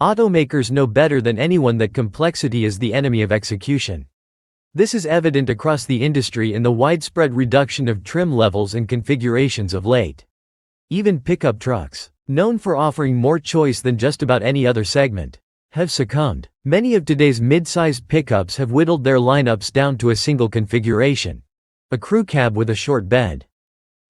Automakers know better than anyone that complexity is the enemy of execution. This is evident across the industry in the widespread reduction of trim levels and configurations of late. Even pickup trucks, known for offering more choice than just about any other segment, have succumbed. Many of today's mid-sized pickups have whittled their lineups down to a single configuration: a crew cab with a short bed.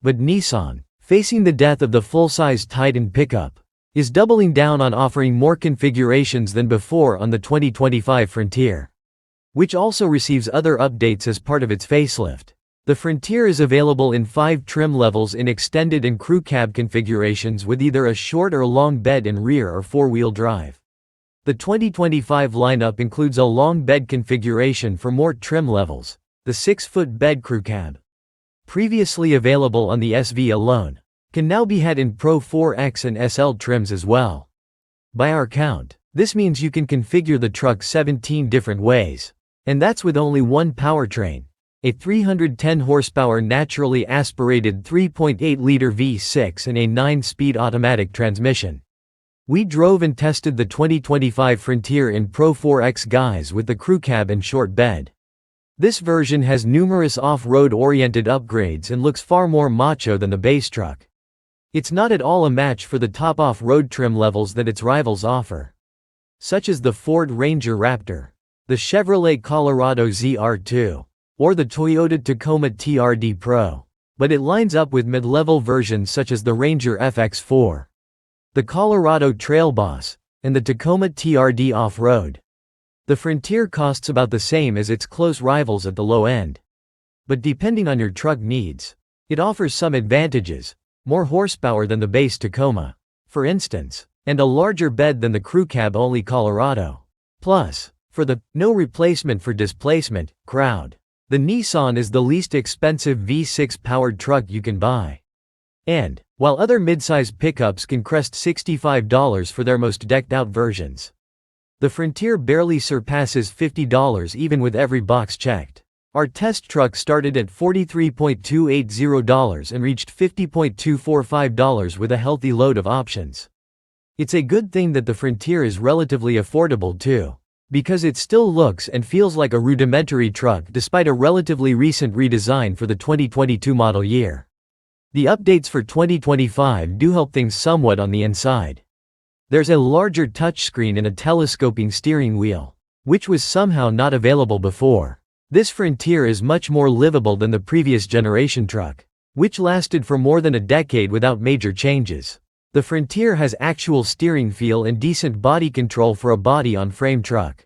But Nissan, facing the death of the full-size Titan pickup, is doubling down on offering more configurations than before on the 2025 Frontier, which also receives other updates as part of its facelift. The Frontier is available in 5 trim levels in extended and crew cab configurations with either a short or long bed and rear or four-wheel drive. The 2025 lineup includes a long bed configuration for more trim levels, the 6-foot bed crew cab, previously available on the SV alone, can now be had in Pro 4X and SL trims as well. By our count, this means you can configure the truck 17 different ways. And that's with only one powertrain, a 310 horsepower naturally aspirated 3.8-liter V6 and a 9-speed automatic transmission. We drove and tested the 2025 Frontier in Pro 4X guise with the crew cab and short bed. This version has numerous off-road oriented upgrades and looks far more macho than the base truck. It's not at all a match for the top off-road trim levels that its rivals offer, such as the Ford Ranger Raptor, the Chevrolet Colorado ZR2, or the Toyota Tacoma TRD Pro. But it lines up with mid-level versions such as the Ranger FX4, the Colorado Trail Boss, and the Tacoma TRD Off-Road. The Frontier costs about the same as its close rivals at the low end. But depending on your truck needs, it offers some advantages: more horsepower than the base Tacoma, for instance, and a larger bed than the crew cab-only Colorado. Plus, for the no replacement for displacement crowd, the Nissan is the least expensive V6 powered truck you can buy. And, while other midsize pickups can crest $65 for their most decked out versions, the Frontier barely surpasses $50 even with every box checked. Our test truck started at $43.280 and reached $50.245 with a healthy load of options. It's a good thing that the Frontier is relatively affordable too, because it still looks and feels like a rudimentary truck despite a relatively recent redesign for the 2022 model year. The updates for 2025 do help things somewhat on the inside. There's a larger touchscreen and a telescoping steering wheel, which was somehow not available before. This Frontier is much more livable than the previous generation truck, which lasted for more than a decade without major changes. The Frontier has actual steering feel and decent body control for a body-on-frame truck,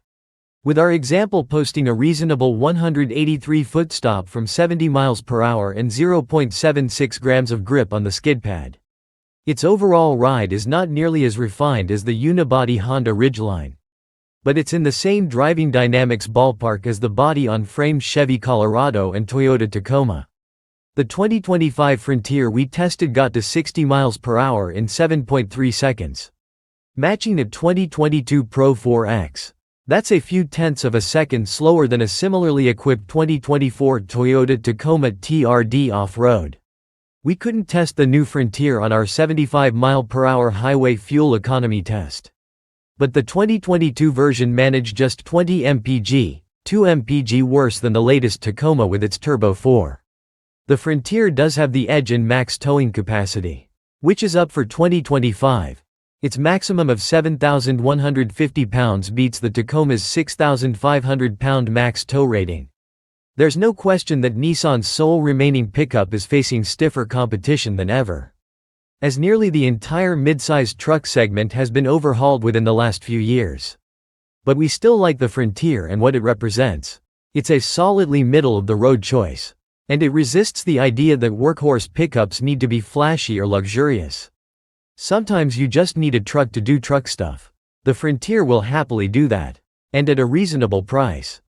with our example posting a reasonable 183 foot-stop from 70 miles per hour and 0.76 grams of grip on the skid pad. Its overall ride is not nearly as refined as the unibody Honda Ridgeline, but it's in the same driving dynamics ballpark as the body-on-frame Chevy Colorado and Toyota Tacoma. The 2025 Frontier we tested got to 60 miles per hour in 7.3 seconds, matching a 2022 Pro 4X. That's a few tenths of a second slower than a similarly equipped 2024 Toyota Tacoma TRD Off-Road. We couldn't test the new Frontier on our 75-mile-per-hour highway fuel economy test, but the 2022 version managed just 20 mpg, 2 mpg worse than the latest Tacoma with its Turbo 4. The Frontier does have the edge in max towing capacity, which is up for 2025. Its maximum of 7,150 pounds beats the Tacoma's 6,500-pound max tow rating. There's no question that Nissan's sole remaining pickup is facing stiffer competition than ever, as nearly the entire mid-sized truck segment has been overhauled within the last few years. But we still like the Frontier and what it represents. It's a solidly middle-of-the-road choice, and it resists the idea that workhorse pickups need to be flashy or luxurious. Sometimes you just need a truck to do truck stuff. The Frontier will happily do that, and at a reasonable price.